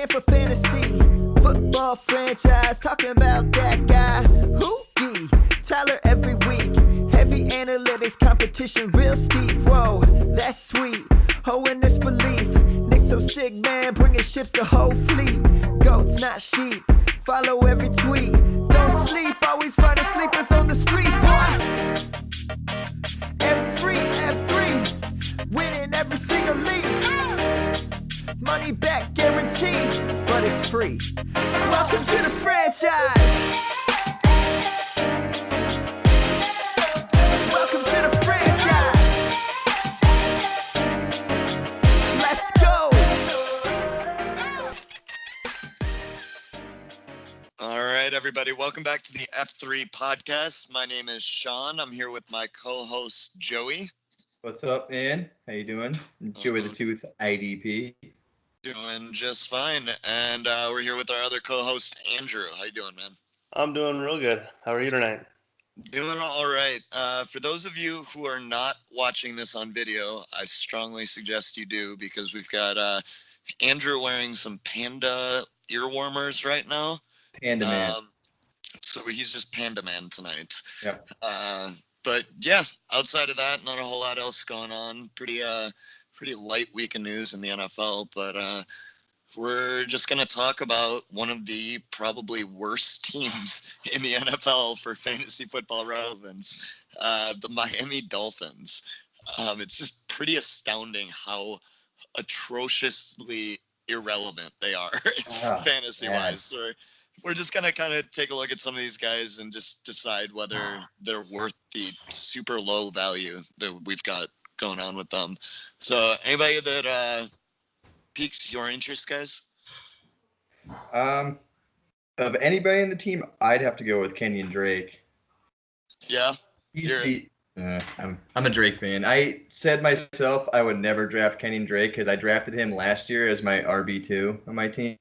stand for fantasy football franchise. Talking about that guy, Hoogie Tyler every week. Heavy analytics, competition real steep. Whoa, that's sweet. Oh, in this belief. Nick so sick, man, bringing ships the whole fleet. Goats, not sheep. Follow every tweet. Don't sleep, always finding sleepers on the street, boy. F3, winning every single league. Money back guaranteed, but it's free. Welcome to the franchise. Welcome to the franchise. Let's go. All right, everybody. Welcome back to the F3 podcast. My name is Sean. I'm here with my co-host, Joey. What's up, man? How you doing? Joey the Tooth IDP. Doing just fine. And we're here with our other co-host, Andrew. How you doing, man? I'm doing real good. How are you tonight? Doing all right. For those of you who are not watching this on video, I strongly suggest you do, because we've got Andrew wearing some Panda ear warmers right now. Panda Man. So he's just Panda Man tonight. Yep. But yeah, outside of that, not a whole lot else going on. Pretty light week of news in the NFL, but we're just going to talk about one of the probably worst teams in the NFL for fantasy football relevance, the Miami Dolphins. It's just pretty astounding how atrociously irrelevant they are fantasy-wise. We're just going to kind of take a look at some of these guys and just decide whether they're worth the super low value that we've got going on with them. So anybody that piques your interest, guys? Of anybody in the team, I'd have to go with Kenyan Drake. Yeah? I'm a Drake fan. I said myself I would never draft Kenyan Drake because I drafted him last year as my RB2 on my team.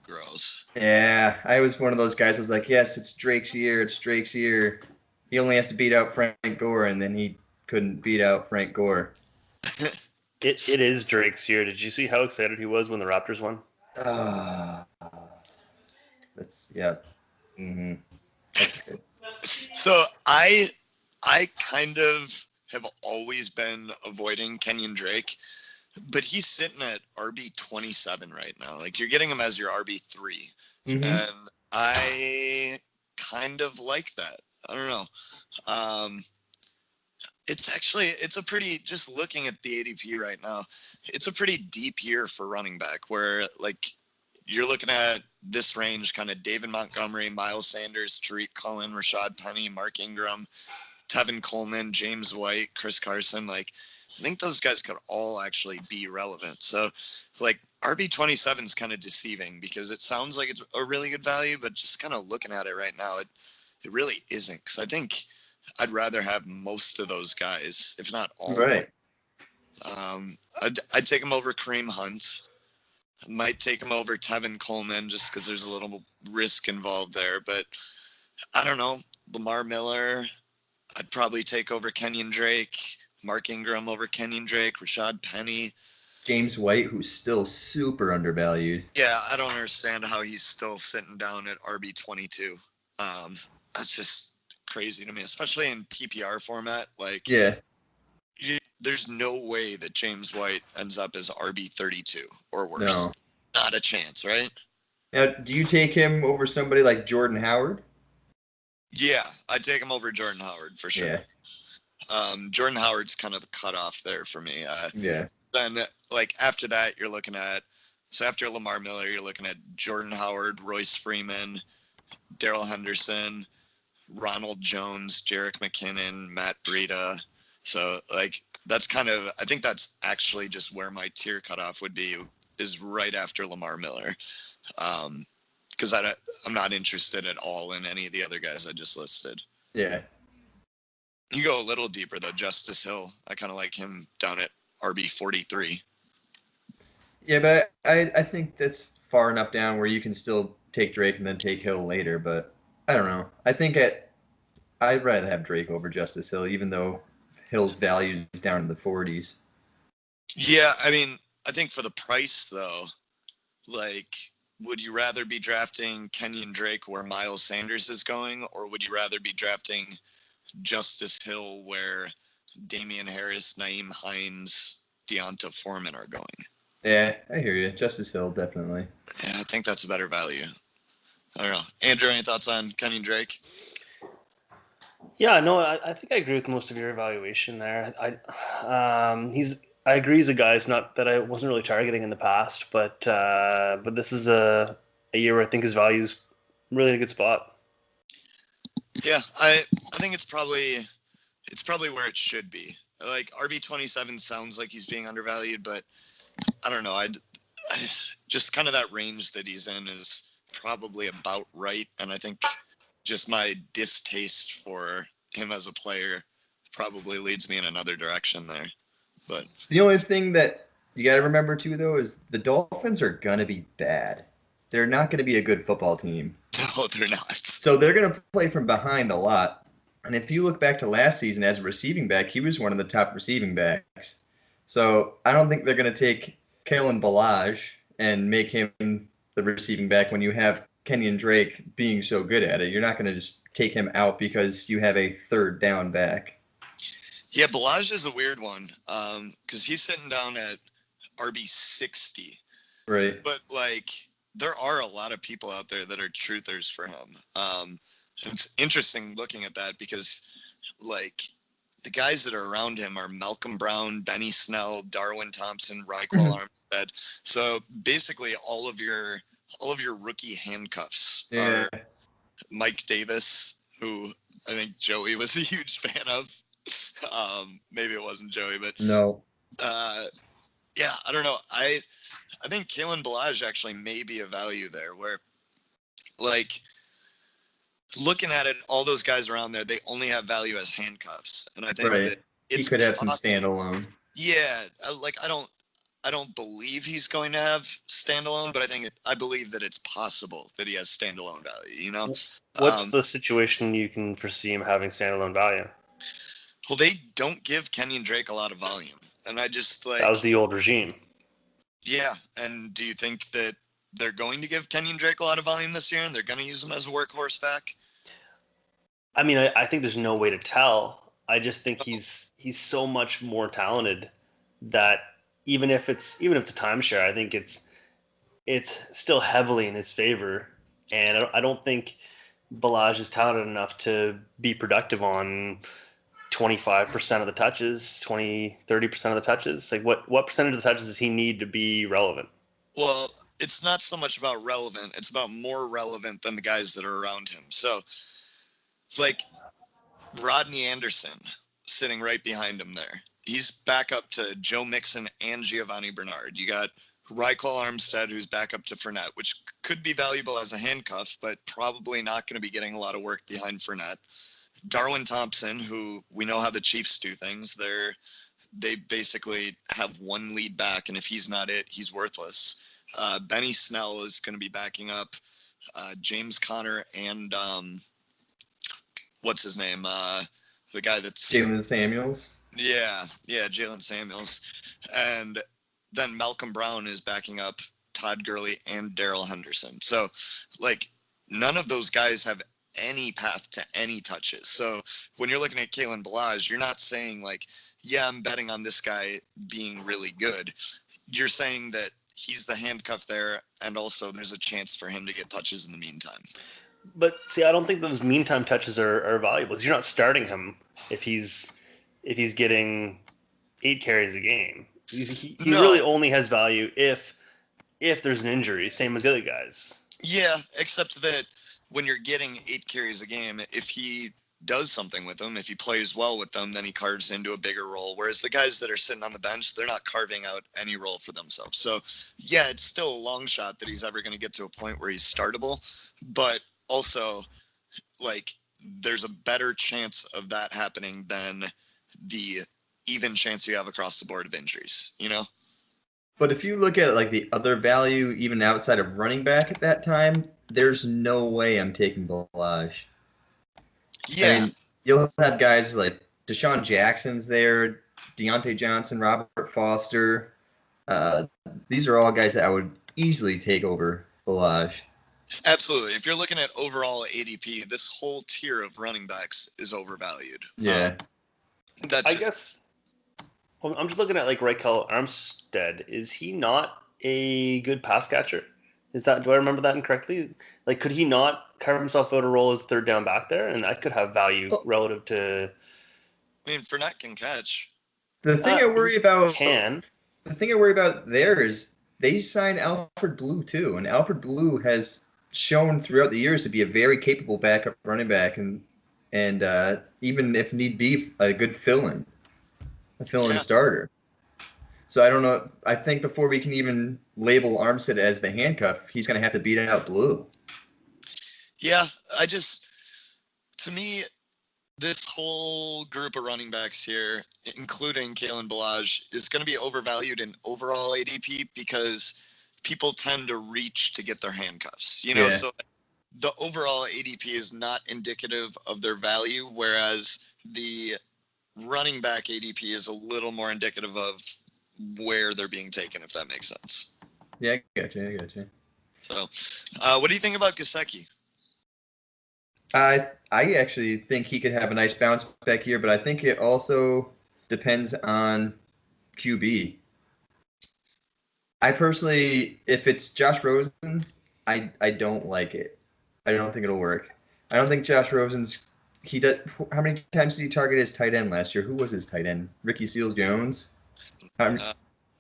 Gross. Yeah, I was one of those guys who was like, yes, it's Drake's year, it's Drake's year. He only has to beat out Frank Gore, and then he couldn't beat out Frank Gore. It is Drake's year. Did you see how excited he was when the Raptors won? Yeah. Mm-hmm. That's good. So I kind of have always been avoiding Kenyan Drake, but he's sitting at RB 27 right now. Like, you're getting him as your RB 3, and I kind of like that. I don't know. It's a pretty, just looking at the ADP right now, it's a pretty deep year for running back, where like you're looking at this range, kind of David Montgomery, Miles Sanders, Tariq Cohen, Rashad Penny, Mark Ingram, Tevin Coleman, James White, Chris Carson. Like, I think those guys could all actually be relevant. So like RB 27 is kind of deceiving because it sounds like it's a really good value, but just kind of looking at it right now, it really isn't. Because I think I'd rather have most of those guys, if not all. Right. I'd take him over Kareem Hunt. I might take him over Tevin Coleman just because there's a little risk involved there. But I don't know. Lamar Miller, I'd probably take over Kenyan Drake. Mark Ingram over Kenyan Drake. Rashad Penny. James White, who's still super undervalued. Yeah, I don't understand how he's still sitting down at RB 22. That's just crazy to me, especially in PPR format. Like, yeah, there's no way that James White ends up as RB 32 or worse. No. Not a chance, right? Now, do you take him over somebody like Jordan Howard? Yeah, I'd take him over Jordan Howard for sure. Yeah. Jordan Howard's kind of the cutoff there for me. Yeah. Then, like, after that, you're looking at, so after Lamar Miller, you're looking at Jordan Howard, Royce Freeman, Darrell Henderson, Ronald Jones, Jerick McKinnon, Matt Breida. So, like, that's kind of, I think that's actually just where my tier cutoff would be, is right after Lamar Miller. Because I'm not interested at all in any of the other guys I just listed. Yeah. You go a little deeper, though. Justice Hill, I kind of like him down at RB 43. Yeah, but I think that's far enough down where you can still take Drake and then take Hill later. But I don't know. I think I'd rather have Drake over Justice Hill, even though Hill's value is down in the 40s. Yeah, I mean, I think for the price, though, like, would you rather be drafting Kenyan Drake where Miles Sanders is going, or would you rather be drafting Justice Hill where Damian Harris, Naeem Hines, Deonta Foreman are going? Yeah, I hear you. Justice Hill, definitely. Yeah, I think that's a better value. I don't know. Andrew, any thoughts on Kenyan Drake? Yeah, no, I think I agree with most of your evaluation there. I agree he's a guy not that I wasn't really targeting in the past, but this is a year where I think his value's really in a good spot. Yeah, I think it's probably where it should be. Like RB27 sounds like he's being undervalued, but I don't know. I just kind of that range that he's in is probably about right, and I think just my distaste for him as a player probably leads me in another direction there. But The only thing that you got to remember too, though, is the Dolphins are gonna be bad. They're not gonna be a good football team. no, they're not. So they're gonna play from behind a lot. And if you look back to last season as a receiving back, he was one of the top receiving backs. So I don't think they're gonna take Kalen Ballage and make him the receiving back when you have Kenyan Drake being so good at it. You're not gonna just take him out because you have a third down back. Yeah, Ballage is a weird one because he's sitting down at RB60. Right. But, like, there are a lot of people out there that are truthers for him. It's interesting looking at that because, like, the guys that are around him are Malcolm Brown, Benny Snell, Darwin Thompson, Raekwon Armstead. So basically all of your rookie handcuffs are Mike Davis, who I think Joey was a huge fan of. Maybe it wasn't Joey, but no. Yeah, I don't know. I think Kalen Ballage actually may be a value there where, like, looking at it, all those guys around there, they only have value as handcuffs. And I think that he could have some standalone. Yeah, I don't believe he's going to have standalone, but I believe that it's possible that he has standalone value, you know? What's the situation you can foresee him having standalone value? Well, they don't give Kenyan Drake a lot of volume. And I just that was the old regime. Yeah. And do you think that they're going to give Kenyan Drake a lot of volume this year and they're going to use him as a workhorse back? I mean, I think there's no way to tell. I just think he's so much more talented that even if it's a timeshare, I think it's still heavily in his favor. And I don't think Ballage is talented enough to be productive on 25% of the touches, 30% of the touches. Like what percentage of the touches does he need to be relevant? Well, it's not so much about relevant. It's about more relevant than the guys that are around him. So, like Rodney Anderson sitting right behind him there. He's back up to Joe Mixon and Giovanni Bernard. You got Raekwon Armstead, who's back up to Fournette, which could be valuable as a handcuff, but probably not going to be getting a lot of work behind Fournette. Darwin Thompson, who we know how the Chiefs do things. They basically have one lead back, and if he's not it, he's worthless. Benny Snell is going to be backing up James Conner and what's his name? The guy that's Jalen Samuels. Yeah, Jalen Samuels. And then Malcolm Brown is backing up Todd Gurley and Darrell Henderson. So, like, none of those guys have any path to any touches. So when you're looking at Kalen Ballage, you're not saying like, yeah, I'm betting on this guy being really good. You're saying that he's the handcuff there, and also there's a chance for him to get touches in the meantime. But see, I don't think those meantime touches are valuable. You're not starting him if he's getting 8 carries a game. He really only has value if there's an injury, same as the other guys. Yeah, except that when you're getting 8 carries a game, if he does something with them, if he plays well with them, then he carves into a bigger role. Whereas the guys that are sitting on the bench, they're not carving out any role for themselves. So, yeah, it's still a long shot that he's ever going to get to a point where he's startable. But also, like, there's a better chance of that happening than the even chance you have across the board of injuries, you know? But if you look at like the other value, even outside of running back at that time, there's no way I'm taking Ballage. Yeah. I mean, you'll have guys like Deshaun Jackson's there, Deontay Johnson, Robert Foster. These are all guys that I would easily take over Balaj. Absolutely. If you're looking at overall ADP, this whole tier of running backs is overvalued. Yeah. I guess I'm just looking at like Raquel Armstead. Is he not a good pass catcher? Do I remember that incorrectly? Like, could he not carve himself out a role as third down back there, and that could have value relative to? I mean, Fournette can catch. The thing I worry about Can the thing I worry about there is they signed Alfred Blue too, and Alfred Blue has shown throughout the years to be a very capable backup running back, and even if need be, a good fill-in starter. So I don't know. I think before we can even label Armstead as the handcuff, he's going to have to beat out Blue. Yeah, to me, this whole group of running backs here, including Kalen Balaj, is going to be overvalued in overall ADP because people tend to reach to get their handcuffs. So the overall ADP is not indicative of their value, whereas the running back ADP is a little more indicative of where they're being taken, if that makes sense. Yeah, I got you. So, what do you think about Kiseki? I actually think he could have a nice bounce back here, but I think it also depends on QB. I personally, if it's Josh Rosen, I don't like it. I don't think it'll work. I don't think Josh Rosen's how many times did he target his tight end last year? Who was his tight end? Ricky Seals-Jones?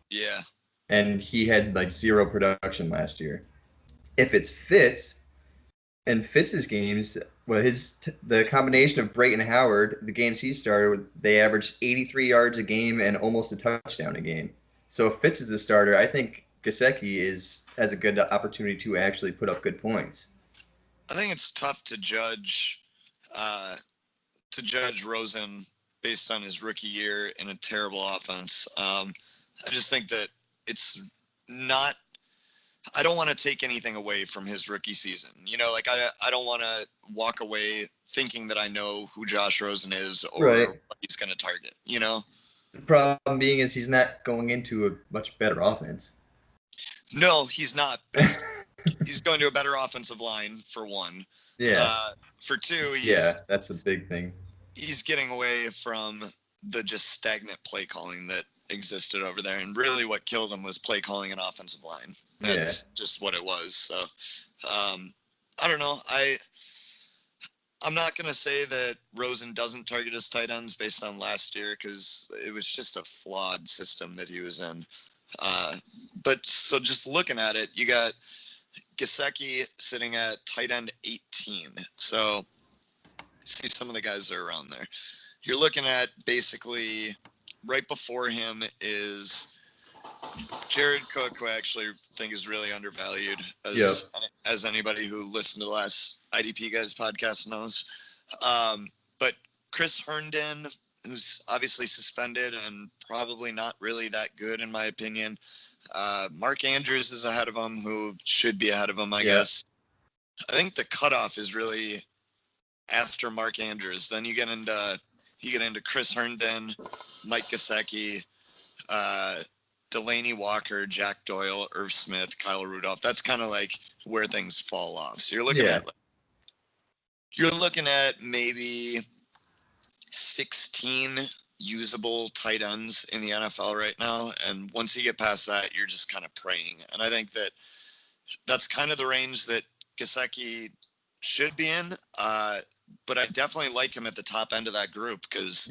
Yeah. And he had like 0 production last year. If it's Fitz and Fitz's games, the combination of Brayton Howard, the games he started, they averaged 83 yards a game and almost a touchdown a game. So if Fitz is the starter, I think Kiseki has a good opportunity to actually put up good points. I think it's tough to judge Rosen based on his rookie year in a terrible offense. I just think that it's not. I don't want to take anything away from his rookie season. I don't want to walk away thinking that I know who Josh Rosen is or what he's going to target. The problem being is he's not going into a much better offense. No, he's not. He's going to a better offensive line, for one. Yeah. For two, that's a big thing. He's getting away from the just stagnant play calling that existed over there. And really what killed him was play calling an offensive line. That's just what it was. So, I don't know. I'm not going to say that Rosen doesn't target his tight ends based on last year because it was just a flawed system that he was in. But so just looking at it, you got Kiseki sitting at tight end 18. So see some of the guys that are around there. You're looking at basically right before him is Jared Cook, who I actually think is really undervalued, as anybody who listened to the last IDP Guys podcast knows. But Chris Herndon, who's obviously suspended and probably not really that good in my opinion. Mark Andrews is ahead of him, who should be ahead of him, I guess. I think the cutoff is really after Mark Andrews. Then you get into Chris Herndon, Mike Gesicki, Delaney Walker, Jack Doyle, Irv Smith, Kyle Rudolph. That's kind of like where things fall off. So you're looking at maybe 16 usable tight ends in the NFL right now, and once you get past that, you're just kind of praying. And I think that's kind of the range that Gesicki should be in. But I definitely like him at the top end of that group because,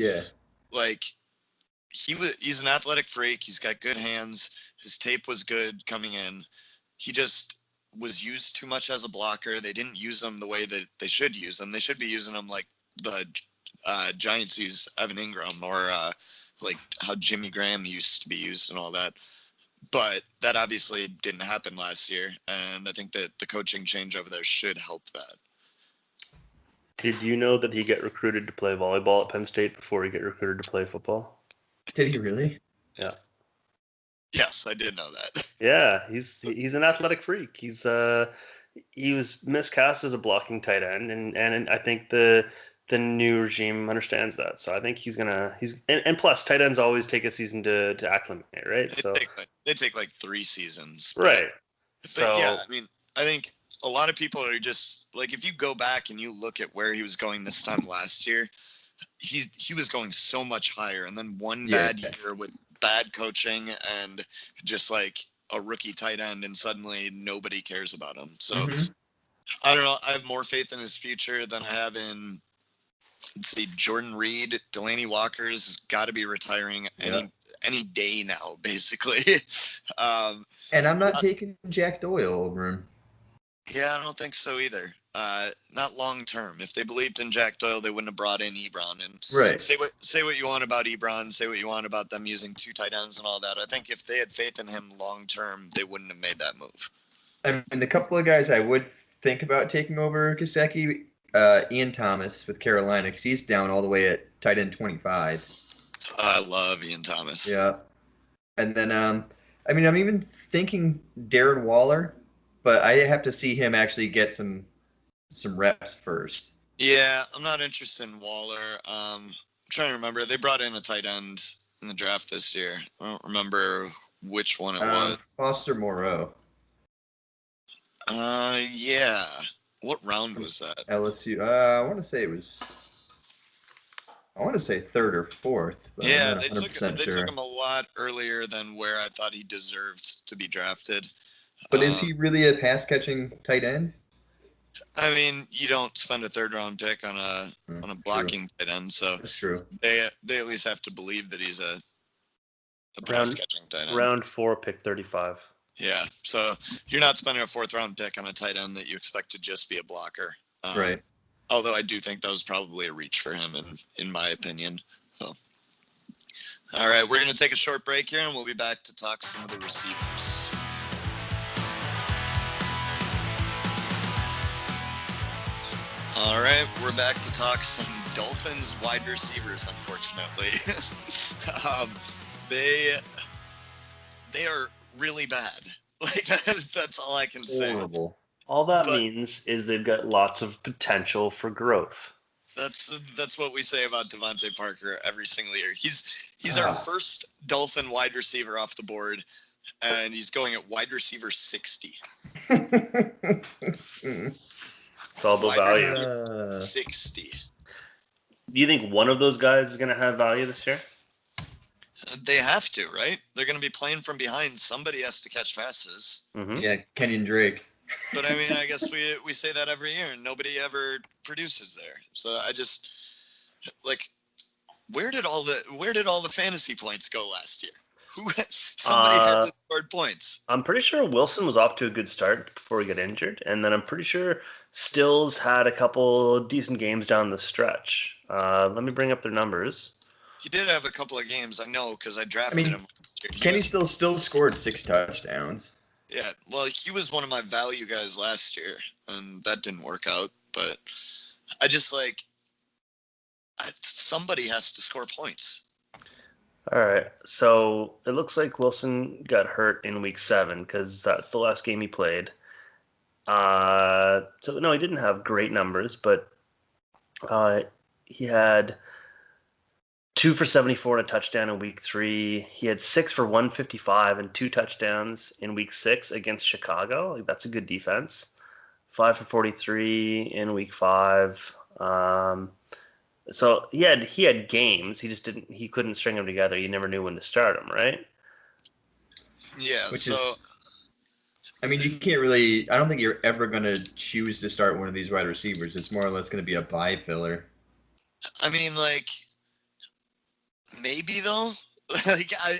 he's an athletic freak. He's got good hands. His tape was good coming in. He just was used too much as a blocker. They didn't use him the way that they should use him. They should be using him like the Giants use Evan Ingram or like how Jimmy Graham used to be used and all that. But that obviously didn't happen last year. And I think that the coaching change over there should help that. Did you know that he got recruited to play volleyball at Penn State before he got recruited to play football? Did he really? Yeah. Yes, I did know that. Yeah, he's an athletic freak. He was miscast as a blocking tight end, and I think the new regime understands that. So I think and plus tight ends always take a season to acclimate, right? They take like 3 seasons. Right. So yeah, I mean, I think a lot of people are just like, if you go back and you look at where he was going this time last year, he was going so much higher, and then one bad year with bad coaching and just like a rookie tight end, and suddenly nobody cares about him. So I don't know. I have more faith in his future than I have in, let's see, Jordan Reed. Delaney Walker's got to be retiring any day now, basically. And I'm not taking Jack Doyle over him. Yeah, I don't think so either. Not long term. If they believed in Jack Doyle, they wouldn't have brought in Ebron. And Right. say what you want about Ebron, say what you want about them using 2 tight ends and all that. I think if they had faith in him long term, they wouldn't have made that move. I mean, the couple of guys I would think about taking over Kiseki, Ian Thomas with Carolina, because he's down all the way at tight end 25. I love Ian Thomas. Yeah. And then, I mean, I'm even thinking Darren Waller, but I have to see him actually get some reps first. Yeah, I'm not interested in Waller. I'm trying to remember. They brought in a tight end in the draft this year. I don't remember which one it was. Foster Moreau. Yeah. What round was that? LSU. I want to say third or fourth. But Yeah, I'm not 100% they sure. took him a lot earlier than where I thought he deserved to be drafted. But is he really a pass-catching tight end? I mean, you don't spend a third-round pick on a blocking tight end, so That's true. they at least have to believe that he's a pass-catching tight end. Round 4, pick 35. Yeah, so you're not spending a 4th-round pick on a tight end that you expect to just be a blocker. Right. Although I do think that was probably a reach for him, in my opinion. So, all right, we're going to take a short break here, and we'll be back to talk some of the receivers. All right, we're back to talk some Dolphins wide receivers, unfortunately. They are really bad. Like, that's all I can say. Horrible. All that means is they've got lots of potential for growth. That's what we say about Devontae Parker every single year. He's our first Dolphin wide receiver off the board, and he's going at wide receiver 60. It's all about value. 60. Do you think one of those guys is going to have value this year? They have to, right? They're going to be playing from behind. Somebody has to catch passes. Mm-hmm. Yeah, Kenyan Drake. But I mean, I guess we say that every year, and nobody ever produces there. So I just like, where did all the fantasy points go last year? Somebody had to score points. I'm pretty sure Wilson was off to a good start before he got injured, and then I'm pretty sure Stills had a couple decent games down the stretch. Let me bring up their numbers. He did have a couple of games, I know, because I drafted him. Kenny still scored 6 touchdowns. Yeah, well, he was one of my value guys last year, and that didn't work out. But I just somebody has to score points. All right, so it looks like Wilson got hurt in week 7 because that's the last game he played. So no, he didn't have great numbers, but he had 2 for 74 and a touchdown in week 3. He had 6 for 155 and 2 touchdowns in week 6 against Chicago. Like, that's a good defense. 5 for 43 in week 5. So he had games. He couldn't string them together. You never knew when to start them, right? Yeah. I mean, you can't really. I don't think you're ever going to choose to start one of these wide receivers. It's more or less going to be a buy filler. I mean, like, maybe though. Like, I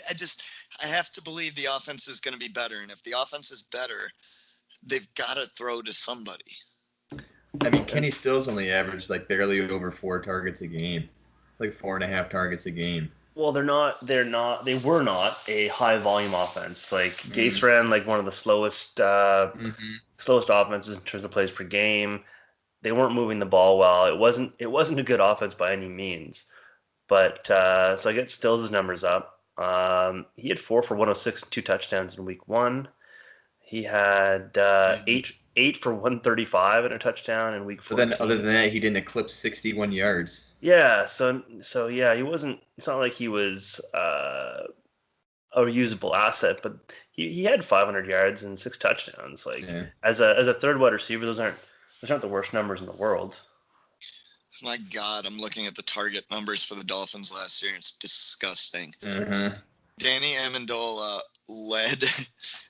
have to believe the offense is going to be better, and if the offense is better, they've got to throw to somebody. I mean, Kenny Stills only averaged like barely over 4 targets a game, like 4.5 targets a game. Well, they were not a high volume offense. Like Gase ran like one of the slowest offenses in terms of plays per game. They weren't moving the ball well. It wasn't a good offense by any means. But so I get Stills' numbers up. He had 4 for 106 and 2 touchdowns in week 1. He had 8 for 135 and a touchdown in week 14. But then other than that, he didn't eclipse 61 yards. Yeah, so yeah, he wasn't. It's not like he was a usable asset, but he had 500 yards and 6 touchdowns. Like as a third wide receiver, those aren't the worst numbers in the world. My God, I'm looking at the target numbers for the Dolphins last year. It's disgusting. Mm-hmm. Danny Amendola led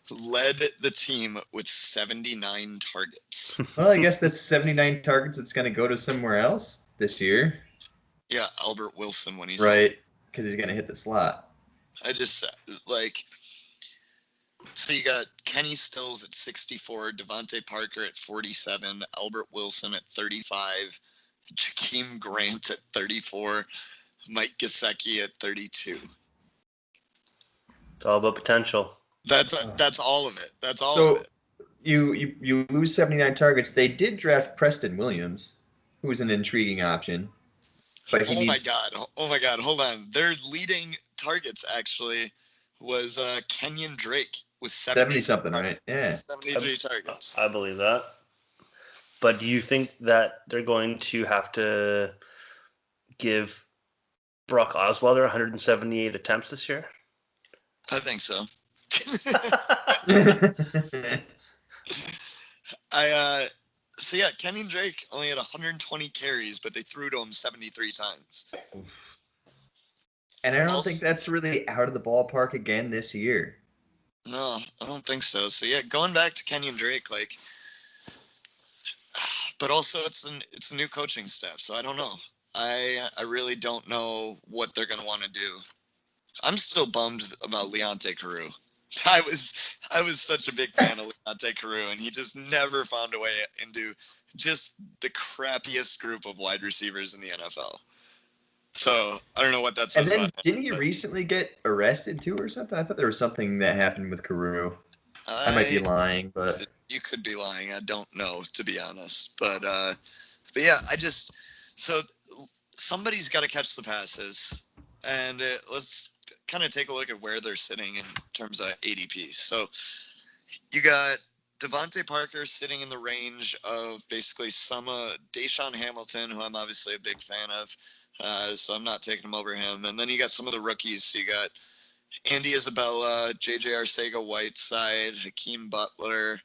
the team with 79 targets. Well, I guess that's 79 targets that's going to go to somewhere else this year. Yeah, Albert Wilson when he's right, because he's going to hit the slot. I just like. So you got Kenny Stills at 64, Devontae Parker at 47, Albert Wilson at 35, Jakeem Grant at 34, Mike Gesicki at 32. It's all about potential. That's all of it. That's all of it. You lose 79 targets. They did draft Preston Williams, who was an intriguing option. But my God. Hold on. Their leading targets actually was Kenyan Drake with 70 something, right? Yeah. 73 targets. I believe that. But do you think that they're going to have to give Brock Osweiler 178 attempts this year? I think so. So yeah, Kenyan Drake only had 120 carries, but they threw to him 73 times. And I don't think that's really out of the ballpark again this year. No, I don't think so. So yeah, going back to Kenyan Drake, like, but also it's a new coaching staff, so I don't know. I really don't know what they're gonna want to do. I'm still bummed about Leonte Carew. I was such a big fan of Leonte Carew, and he just never found a way into just the crappiest group of wide receivers in the NFL. So I don't know what that says. And then about didn't he recently get arrested too or something? I thought there was something that happened with Carew. I might be lying, but you could be lying. I don't know, to be honest. But yeah, so somebody's got to catch the passes, and let's kind of take a look at where they're sitting in terms of ADP. So you got Devontae Parker sitting in the range of basically some Deshaun Hamilton, who I'm obviously a big fan of, so I'm not taking him over him. And then you got some of the rookies. So you got Andy Isabella, JJ Arcega-Whiteside, Hakeem Butler.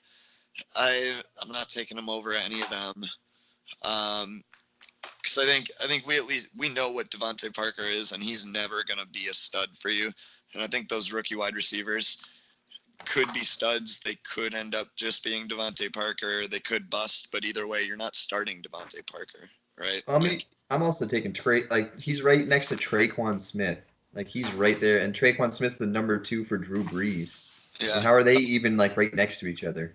I'm not taking him over any of them. Because I think we know what Devontae Parker is, and he's never going to be a stud for you. And I think those rookie wide receivers could be studs. They could end up just being Devontae Parker. They could bust, but either way, you're not starting Devontae Parker, right? I'm also taking Trey. Like, he's right next to Traquan Smith. Like, he's right there, and Traquan Smith's the number 2 for Drew Brees. Yeah. And how are they even like right next to each other?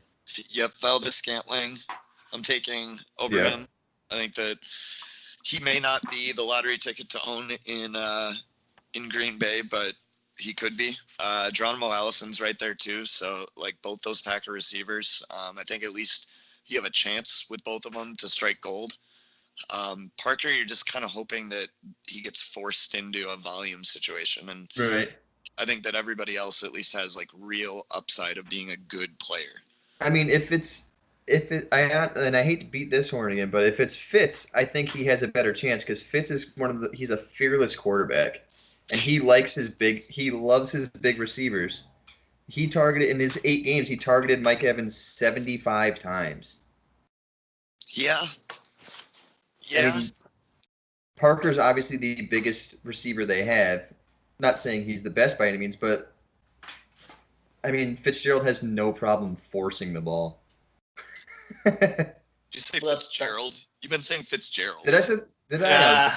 Yep, Valdez-Scantling, I'm taking over him. I think that he may not be the lottery ticket to own in Green Bay, but he could be. Geronimo Allison's right there too. So like both those Packer receivers, I think at least you have a chance with both of them to strike gold. Parker, you're just kind of hoping that he gets forced into a volume situation, and right. I think that everybody else at least has like real upside of being a good player. I mean, I hate to beat this horn again, but if it's Fitz, I think he has a better chance because Fitz is he's a fearless quarterback, and he loves his big receivers. He targeted in his 8 games. He targeted Mike Evans 75 times. Yeah. I mean, Parker's obviously the biggest receiver they have. Not saying he's the best by any means, but I mean, Fitzgerald has no problem forcing the ball. Did you say Fitzgerald? You've been saying Fitzgerald. Did I say? Did I? Yeah,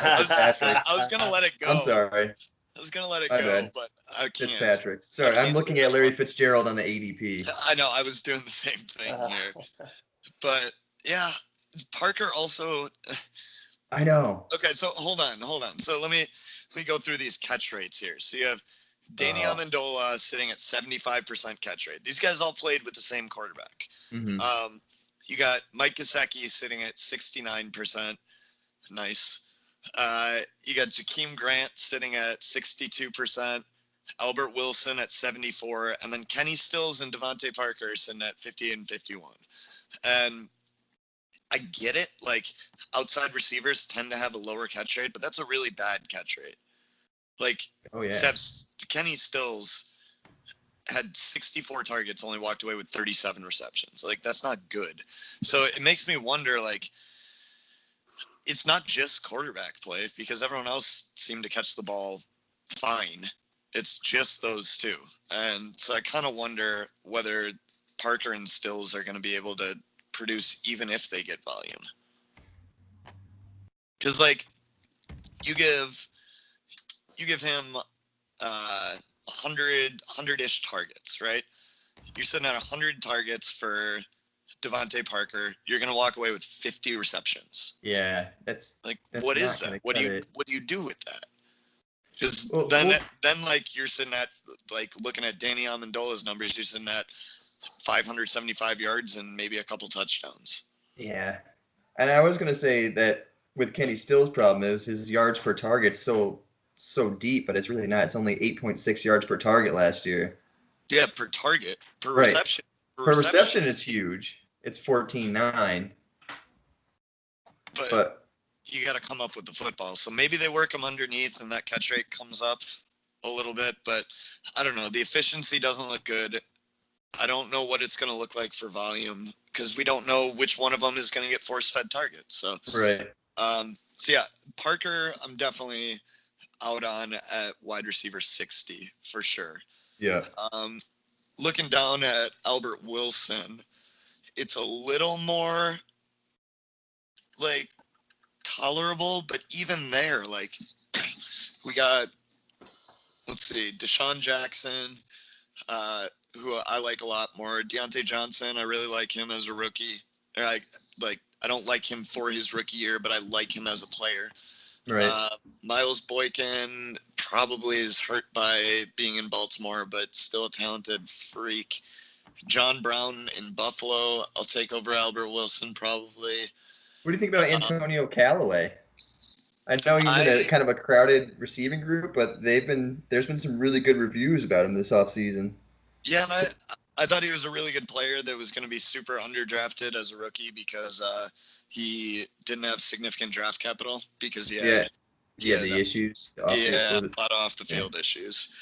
I was gonna let it go. I'm sorry. I was gonna let it go, but I can't. Fitzpatrick. Sorry, I'm looking at Larry Fitzgerald on the ADP. I know. I was doing the same thing here, but yeah, Parker also. I know. Okay, so hold on. So let me go through these catch rates here. So you have Danny Amendola sitting at 75% catch rate. These guys all played with the same quarterback. Mm-hmm. You got Mike Gesicki sitting at 69%. Nice. You got Jakeem Grant sitting at 62%. Albert Wilson at 74%. And then Kenny Stills and Devontae Parker sitting at 50 and 51. And I get it. Like, outside receivers tend to have a lower catch rate, but that's a really bad catch rate. Like, except Kenny Stills had 64 targets, only walked away with 37 receptions. Like, that's not good. So it makes me wonder, like, it's not just quarterback play because everyone else seemed to catch the ball fine. It's just those two. And so I kind of wonder whether Parker and Stills are going to be able to produce even if they get volume. Because, like, you give him 100-ish targets, right? You're sitting at 100 targets for Devontae Parker. You're going to walk away with 50 receptions. Yeah, that's Like, that's what is not that? gonna What do you do with that? Because Well, then like you're sitting at, like, looking at Danny Amendola's numbers, you're sitting at 575 yards and maybe a couple touchdowns. Yeah. And I was going to say that with Kenny Still's problem is his yards per target so deep, but it's really not. It's only 8.6 yards per target last year. Yeah, per target, per Right. reception. Per reception is huge. It's 14.9. But you got to come up with the football. So maybe they work him underneath and that catch rate comes up a little bit, but I don't know. The efficiency doesn't look good. I don't know what it's going to look like for volume because we don't know which one of them is going to get force-fed targets. So, right. So yeah, Parker, I'm definitely out on at wide receiver 60 for sure. Yeah. Looking down at Albert Wilson, it's a little more like tolerable, but even there, like we got, let's see, Deshaun Jackson, who I like a lot more. Deontay Johnson, I really like him as a rookie. I don't like him for his rookie year, but I like him as a player. Right. Miles Boykin probably is hurt by being in Baltimore, but still a talented freak. John Brown in Buffalo, I'll take over Albert Wilson probably. What do you think about Antonio Callaway? I know he's in a kind of a crowded receiving group, but there's been some really good reviews about him this offseason. Yeah, and I thought he was a really good player that was going to be super underdrafted as a rookie because he didn't have significant draft capital because he had the issues. A lot of off the field issues.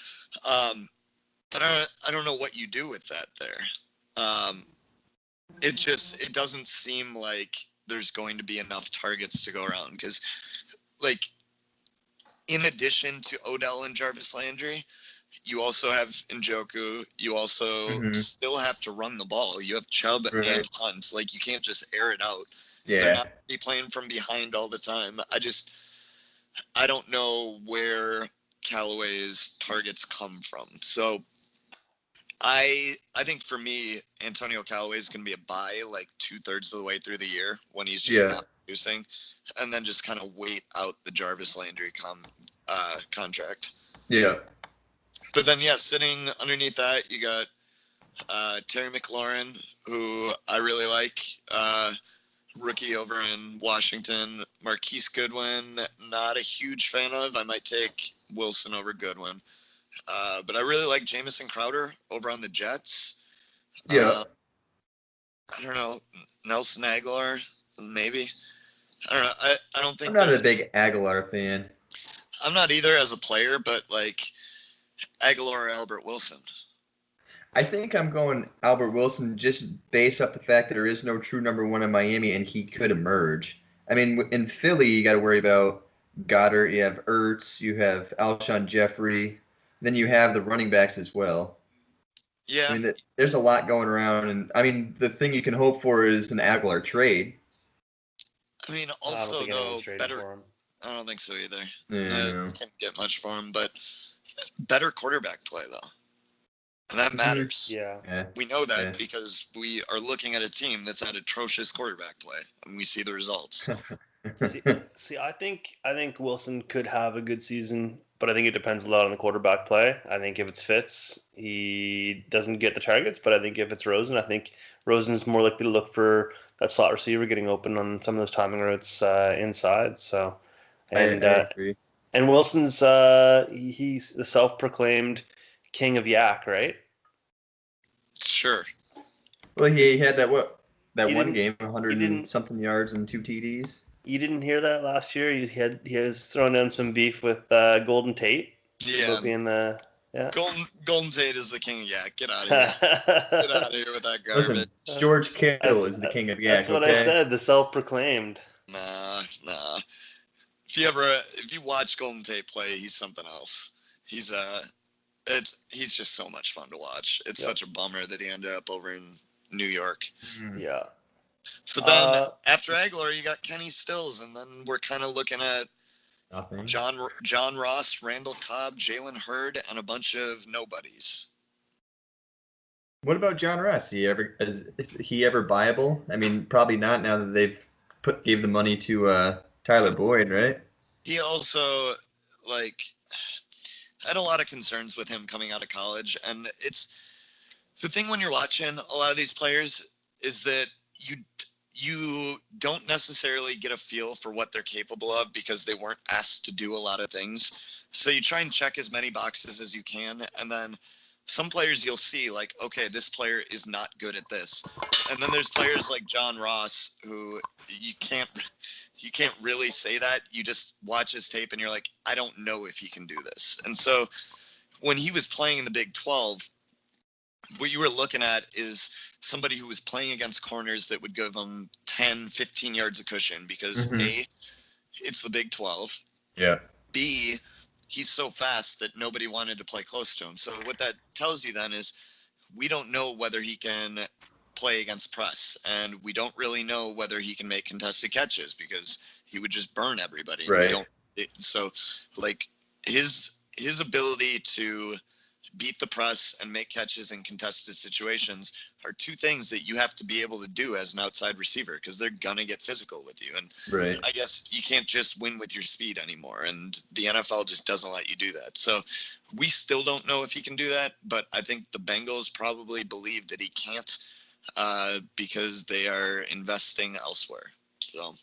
But I don't know what you do with that there. It doesn't seem like there's going to be enough targets to go around because, like, in addition to Odell and Jarvis Landry, you also have Njoku. You also still have to run the ball. You have Chubb and Hunt. Like, you can't just air it out. Yeah. They're not be playing from behind all the time. I don't know where Callaway's targets come from. So I think for me, Antonio Callaway is going to be a buy like 2/3 of the way through the year when he's just not producing, and then just kind of wait out the Jarvis Landry contract. Yeah. But then, sitting underneath that, you got Terry McLaurin, who I really like, rookie over in Washington. Marquise Goodwin, not a huge fan of. I might take Wilson over Goodwin. But I really like Jamison Crowder over on the Jets. Yeah. I don't know. Nelson Aguilar, maybe. I don't know. I don't think I'm not a big Aguilar fan. I'm not either as a player, but like Aguilar or Albert Wilson. I think I'm going Albert Wilson just based off the fact that there is no true number one in Miami and he could emerge. I mean, in Philly, you got to worry about Goddard. You have Ertz. You have Alshon Jeffrey. Then you have the running backs as well. Yeah. I mean, there's a lot going around. And, I mean, the thing you can hope for is an Aguilar trade. I mean, also, though, better. For him. I don't think so either. Yeah. Can't get much for him, but better quarterback play, though. And that matters. Yeah. We know that because we are looking at a team that's had atrocious quarterback play, and we see the results. see, I think Wilson could have a good season, but I think it depends a lot on the quarterback play. I think if it's Fitz, he doesn't get the targets, but I think if it's Rosen, I think Rosen's more likely to look for that slot receiver getting open on some of those timing routes inside. So, and I agree. And Wilson's he's the self-proclaimed king of yak, right? Sure. Well, he had that one game, 100 and and something yards and 2 TDs. You didn't hear that last year? He has thrown down some beef with Golden Tate. Yeah. Being the Yeah. Golden Tate is the king of yak. Get out of here. Get out of here with that garbage. Listen, George Kittle is the king of yak. That's what okay? I said. The self-proclaimed. Nah. If you watch Golden Tate play, he's something else. He's just so much fun to watch. It's such a bummer that he ended up over in New York. Yeah. So then after Aguilar, you got Kenny Stills, and then we're kind of looking at Nothing. John Ross, Randall Cobb, Jalen Hurd, and a bunch of nobodies. What about John Ross? Is he ever viable? I mean, probably not now that they've gave the money to Tyler Boyd, right? He also had a lot of concerns with him coming out of college, and it's the thing when you're watching a lot of these players is that you don't necessarily get a feel for what they're capable of because they weren't asked to do a lot of things. So you try and check as many boxes as you can, and then some players you'll see like, okay, this player is not good at this. And then there's players like John Ross who you can't really say that. You just watch his tape and you're like, I don't know if he can do this. And so when he was playing in the Big 12, what you were looking at is somebody who was playing against corners that would give them 10, 15 yards of cushion because A, it's the Big 12. Yeah. B, he's so fast that nobody wanted to play close to him. So what that tells you then is we don't know whether he can play against press, and we don't really know whether he can make contested catches because he would just burn everybody. Right. So like his ability to beat the press and make catches in contested situations are two things that you have to be able to do as an outside receiver because they're gonna get physical with you. And Right. I guess you can't just win with your speed anymore, and the NFL just doesn't let you do that. So we still don't know if he can do that, but I think the Bengals probably believe that he can't because they are investing elsewhere. So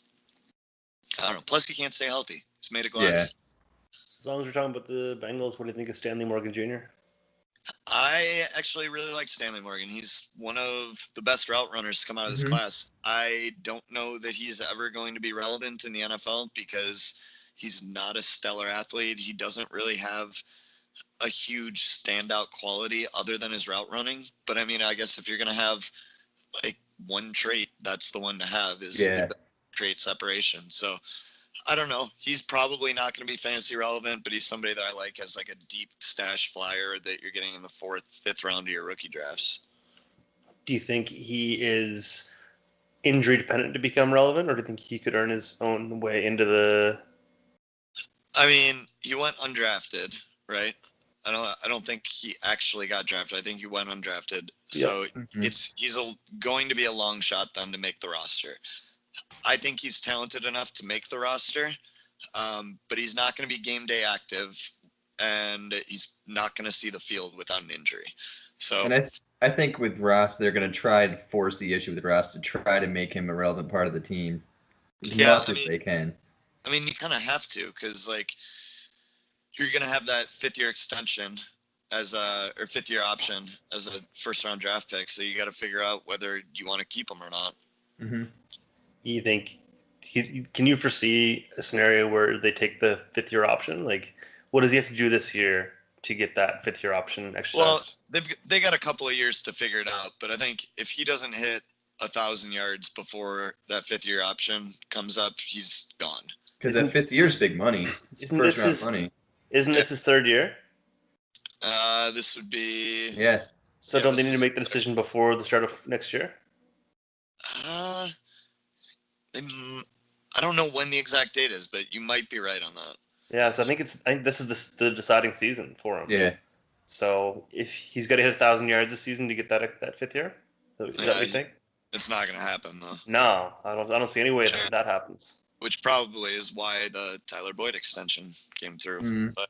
I don't know. Plus he can't stay healthy. He's made of glass. Yeah. As long as we're talking about the Bengals, what do you think of Stanley Morgan Jr.? I actually really like Stanley Morgan. He's one of the best route runners to come out of this class. I don't know that he's ever going to be relevant in the NFL because he's not a stellar athlete. He doesn't really have a huge standout quality other than his route running. But I mean, I guess if you're going to have like one trait, that's the one to have is create separation. So I don't know. He's probably not going to be fantasy relevant, but he's somebody that I like as like a deep stash flyer that you're getting in the 4th, 5th round of your rookie drafts. Do you think he is injury dependent to become relevant, or do you think he could earn his own way into the? I mean, he went undrafted, right? I don't think he actually got drafted. I think he went undrafted. So he's going to be a long shot then to make the roster. I think he's talented enough to make the roster, but he's not going to be game day active, and he's not going to see the field without an injury. So, and I think with Ross, they're going to try to force the issue with Ross to try to make him a relevant part of the team as much as they can. I mean, you kind of have to because like you're going to have that 5th-year extension or 5th-year option as a first-round draft pick, so you got to figure out whether you want to keep him or not. Mm-hmm. You think? Can you foresee a scenario where they take the 5th-year option? Like, what does he have to do this year to get that 5th-year option exercised? Well, they got a couple of years to figure it out, but I think if he doesn't hit 1,000 yards before that 5th-year option comes up, he's gone. Because that 5th year is big money. It's first-round money. Isn't this his 3rd year? This would be. Yeah. So don't they need to make the decision before the start of next year? I don't know when the exact date is, but you might be right on that. Yeah, so I think this is the deciding season for him. Yeah. So if he's got to hit 1,000 yards this season to get that 5th year, is that what you think? It's not going to happen though. No, I don't see any way that happens. Which probably is why the Tyler Boyd extension came through. Mm-hmm. But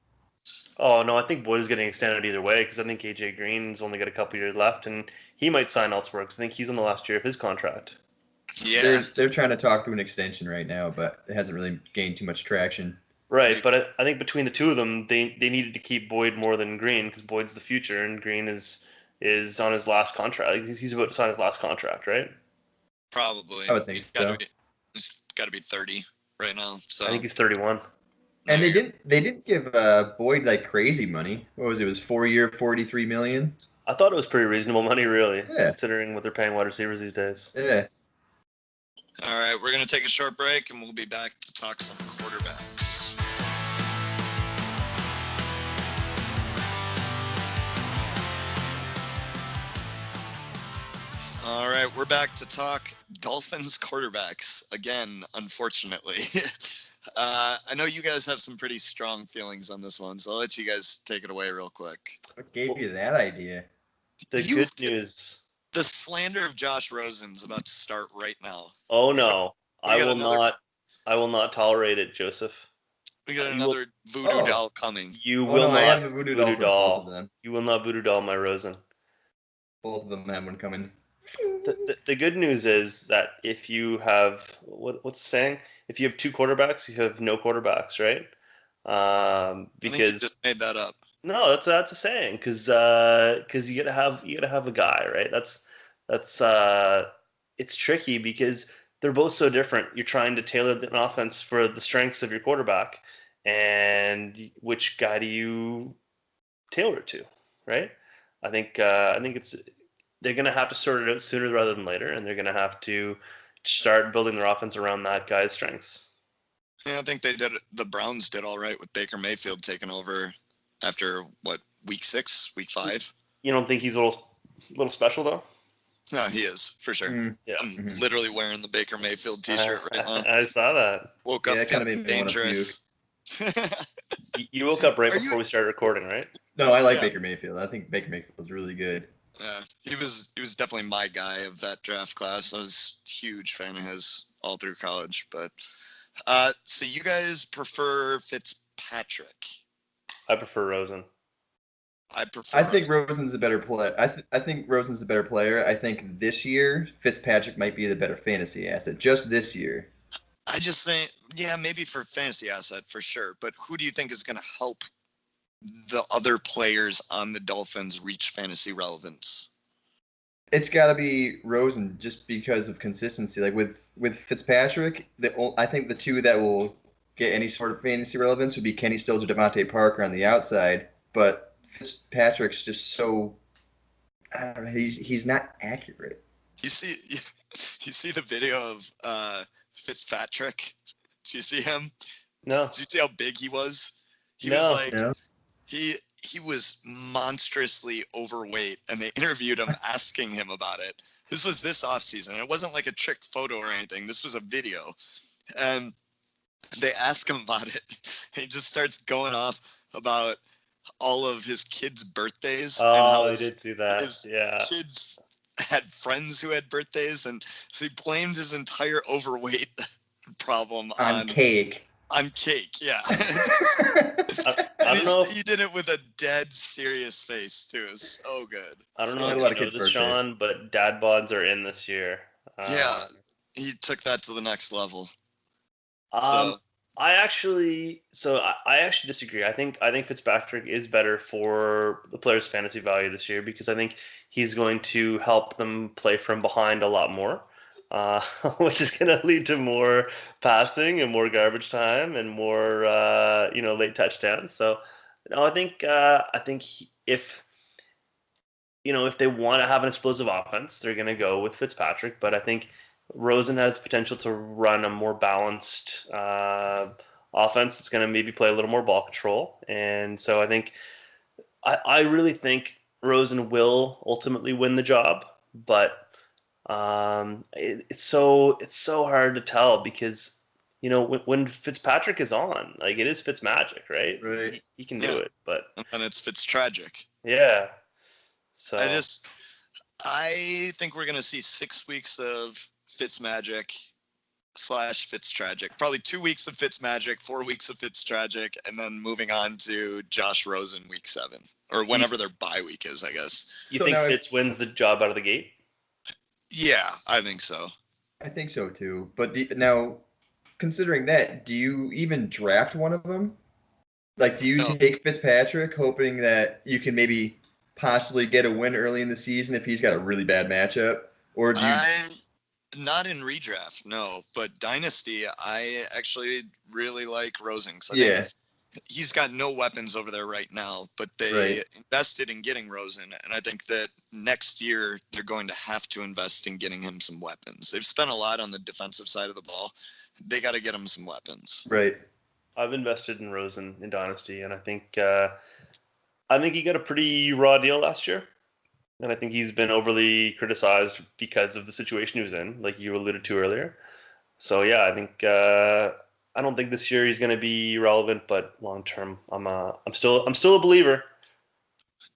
oh no, I think Boyd is getting extended either way because I think AJ Green's only got a couple years left, and he might sign elsewhere because I think he's on the last year of his contract. Yeah, they're trying to talk through an extension right now, but it hasn't really gained too much traction. Right, but I think between the two of them, they needed to keep Boyd more than Green because Boyd's the future and Green is on his last contract. He's about to sign his last contract, right? Probably. I would think so. He's got to be 30 right now. So I think he's 31. And they didn't give Boyd like crazy money. What was it? It was 4-year, $43 million. I thought it was pretty reasonable money, really, Yeah. considering what they're paying wide receivers these days. Yeah. All right, we're going to take a short break, and we'll be back to talk some quarterbacks. All right, we're back to talk Dolphins quarterbacks again, unfortunately. I know you guys have some pretty strong feelings on this one, so I'll let you guys take it away real quick. What gave you that idea? The good news. The slander of Josh Rosen's about to start right now. Oh no, we got another- I will not tolerate it, Joseph. We got another voodoo doll coming. You will not. I have a voodoo doll for both of them. You will not voodoo doll my Rosen. Both of them have one coming. The good news is that if you have what's the saying? If you have two quarterbacks, you have no quarterbacks, right? I think you Because just made that up. no, that's a saying. Because you gotta have a guy, right? That's it's tricky because they're both so different. You're trying to tailor an offense for the strengths of your quarterback, and which guy do you tailor it to, right? I think they're going to have to sort it out sooner rather than later, and they're going to have to start building their offense around that guy's strengths. Yeah, I think the Browns did all right with Baker Mayfield taking over after week 6, week 5. You don't think he's a little special though? No, he is for sure. Yeah, I'm literally wearing the Baker Mayfield T-shirt right now. I saw that. Woke up That kind of made me dangerous. You woke up right before we started recording, right? No, I like Baker Mayfield. I think Baker Mayfield was really good. Yeah, he was definitely my guy of that draft class. I was a huge fan of his all through college. But so you guys prefer Fitzpatrick? I prefer Rosen. I think Rosen's a better player. I think Rosen's a better player. I think this year Fitzpatrick might be the better fantasy asset. Just this year. I just think, yeah, maybe for fantasy asset for sure. But who do you think is going to help the other players on the Dolphins reach fantasy relevance? It's got to be Rosen just because of consistency. Like with Fitzpatrick, I think the two that will get any sort of fantasy relevance would be Kenny Stills or Devontae Parker on the outside. But Fitzpatrick's just so, I don't know, he's not accurate. You see the video of Fitzpatrick? Did you see him? No. Did you see how big he was? He No. was like No. he was monstrously overweight, and they interviewed him asking him about it. This was this offseason. It wasn't like a trick photo or anything. This was a video. And they ask him about it. He just starts going off about all of his kids' birthdays. Oh, and how I did see that. his Yeah. kids had friends who had birthdays, and so he blamed his entire overweight problem On cake. On cake, yeah. I don't know. He did it with a dead serious face too. It was so good. I don't So know a if lot you of know kids' this, birthdays. Sean, but dad bods are in this year. Yeah, he took that to the next level. I actually disagree. I think Fitzpatrick is better for the players' fantasy value this year because I think he's going to help them play from behind a lot more, which is going to lead to more passing and more garbage time and more late touchdowns. So, no, I think if they want to have an explosive offense, they're going to go with Fitzpatrick. But I think Rosen has potential to run a more balanced offense that's going to maybe play a little more ball control. And so I really think Rosen will ultimately win the job, but it's so hard to tell because when Fitzpatrick is on, like it is Fitzmagic, right? Right. He can do it, but And it's Fitztragic. yeah. So I think we're gonna see 6 weeks of Fitzmagic / Fitztragic. Probably 2 weeks of Fitzmagic, 4 weeks of Fitztragic, and then moving on to Josh Rosen week 7 or whenever their bye week is, I guess. You So think now Fitz wins the job out of the gate? Yeah, I think so. I think so too. But now, considering that, do you even draft one of them? Like, do you No. take Fitzpatrick hoping that you can maybe possibly get a win early in the season if he's got a really bad matchup? Or do you... Not in redraft, no. But Dynasty, I actually really like Rosen. 'Cause I Yeah. think he's got no weapons over there right now, but they Right. invested in getting Rosen, and I think that next year they're going to have to invest in getting him some weapons. They've spent a lot on the defensive side of the ball. They got to get him some weapons. Right. I've invested in Rosen in Dynasty, and I think he got a pretty raw deal last year, and I think he's been overly criticized because of the situation he was in, like you alluded to earlier. So yeah, I think I don't think this year he's going to be relevant, but long term, I'm still a believer.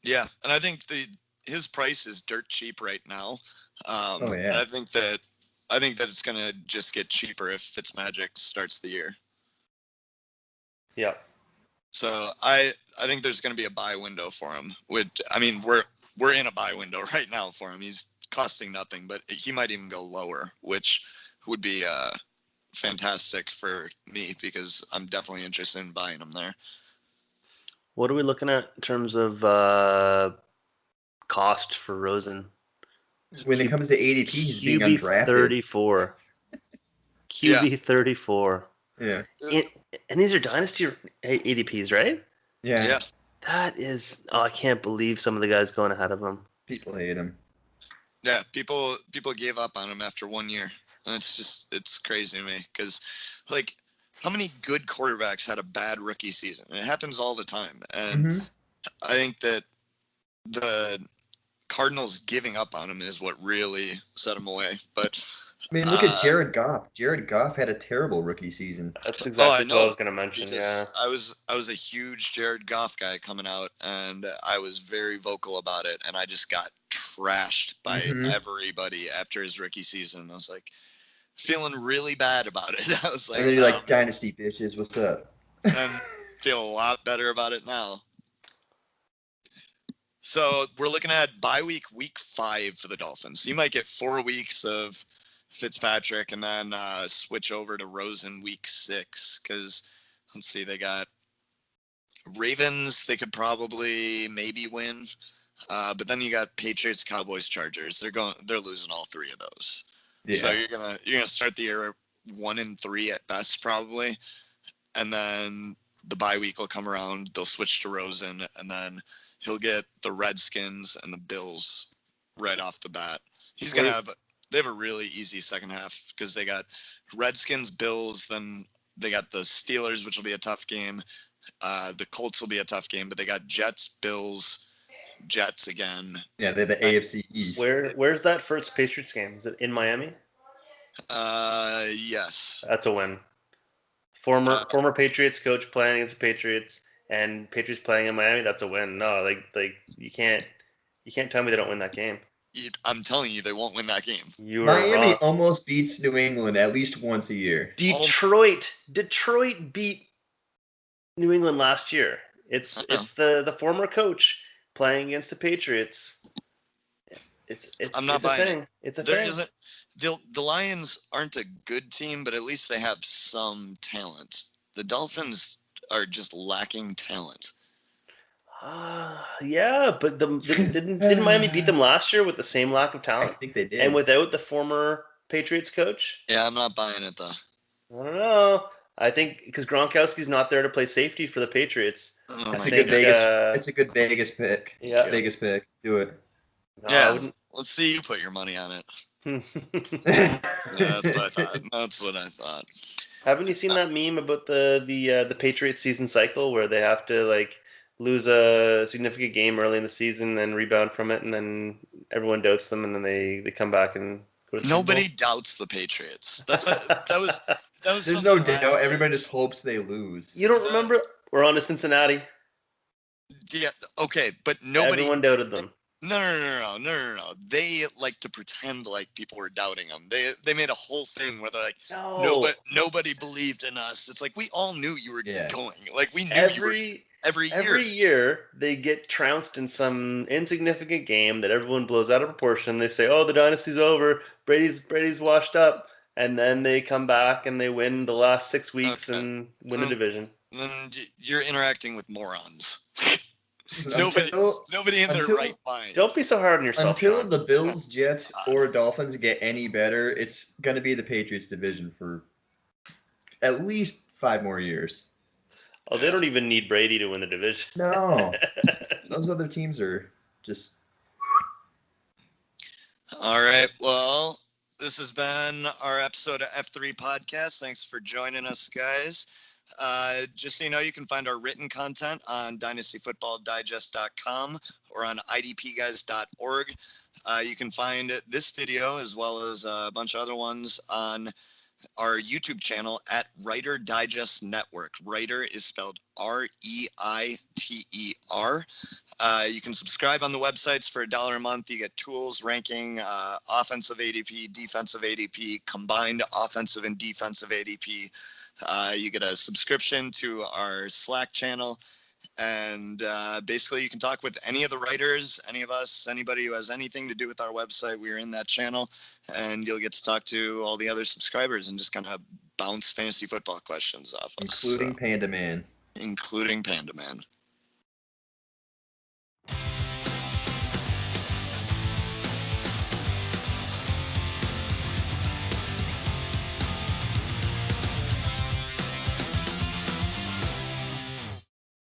Yeah, and I think his price is dirt cheap right now. Oh, yeah. And I think that it's going to just get cheaper if Fitzmagic starts the year. Yeah. So I think there's going to be a buy window for him. We're in a buy window right now for him. He's costing nothing, but he might even go lower, which would be fantastic for me because I'm definitely interested in buying him there. What are we looking at in terms of cost for Rosen? When it comes to ADP, he's being QB undrafted. 34. QB 34. Yeah. And these are dynasty ADPs, right? Yeah. Yeah. That is, I can't believe some of the guys going ahead of him. People hate him. Yeah, people gave up on him after 1 year. And it's crazy to me because, like, how many good quarterbacks had a bad rookie season? And it happens all the time. And I think that the Cardinals giving up on him is what really set him away. But I mean, look at Jared Goff. Jared Goff had a terrible rookie season. That's exactly what I was going to mention. Because Yeah, I was a huge Jared Goff guy coming out, and I was very vocal about it, and I just got trashed by everybody after his rookie season. I was like feeling really bad about it. I was like, And then you're like, dynasty bitches, what's up? and feel a lot better about it now. So we're looking at bye week 5 for the Dolphins. You might get 4 weeks of Fitzpatrick and then switch over to Rosen week 6 because let's see, they got Ravens. They could probably maybe win, but then you got Patriots, Cowboys, Chargers. They're losing all 3 of those. Yeah. So you're gonna start the year 1-3 at best probably, and then the bye week will come around. They'll switch to Rosen, and then he'll get the Redskins and the Bills right off the bat. They have a really easy second half because they got Redskins, Bills, then they got the Steelers, which will be a tough game. The Colts will be a tough game, but they got Jets, Bills, Jets again. Yeah, they're the AFC East. Where's that first Patriots game? Is it in Miami? Yes. That's a win. Former Patriots coach playing against the Patriots and Patriots playing in Miami. That's a win. No, like you can't tell me they don't win that game. I'm telling you, they won't win that game. Miami almost beats New England at least once a year. Detroit beat New England last year. It's the former coach playing against the Patriots. I'm not buying it. It's a thing. The Lions aren't a good team, but at least they have some talent. The Dolphins are just lacking talent. Yeah, but didn't Miami beat them last year with the same lack of talent? I think they did. And without the former Patriots coach? Yeah, I'm not buying it, though. I don't know. I think because Gronkowski's not there to play safety for the Patriots. It's a good Vegas pick. Yeah. Vegas pick. Do it. No, yeah, let's see you put your money on it. Yeah, that's what I thought. Haven't you seen that meme about the Patriots season cycle where they have to like lose a significant game early in the season, then rebound from it, and then everyone doubts them, and then they come back and go to Nobody doubts the Patriots. That was. There's no doubt. Everybody just hopes they lose. You don't remember? We're on to Cincinnati. Yeah. Okay, but nobody. Everyone doubted them. No. They like to pretend like people were doubting them. They made a whole thing where they're like, nobody believed in us. It's like we all knew you were going. Like we knew you were. Every year they get trounced in some insignificant game that everyone blows out of proportion. They say, "Oh, the dynasty's over. Brady's washed up," and then they come back and they win the last 6 weeks and win the division. Then you're interacting with morons. Nobody in their right mind. Don't be so hard on yourself. Until Sean. the Bills, Jets, or Dolphins get any better, it's going to be the Patriots division for at least 5 more years. Oh, they don't even need Brady to win the division. No, those other teams are just. All right. Well, this has been our episode of F3 Podcast. Thanks for joining us, guys. Just so you know, you can find our written content on dynastyfootballdigest.com or on idpguys.org. You can find this video as well as a bunch of other ones on our YouTube channel at Writer Digest Network. Writer is spelled Reiter. You can subscribe on the websites for $1 a month. You get tools, ranking, offensive ADP, defensive ADP, combined offensive and defensive ADP. You get a subscription to our Slack channel. And basically, you can talk with any of the writers, any of us, anybody who has anything to do with our website. We're in that channel, and you'll get to talk to all the other subscribers and just kind of bounce fantasy football questions off us. Including Panda Man. Including Panda Man.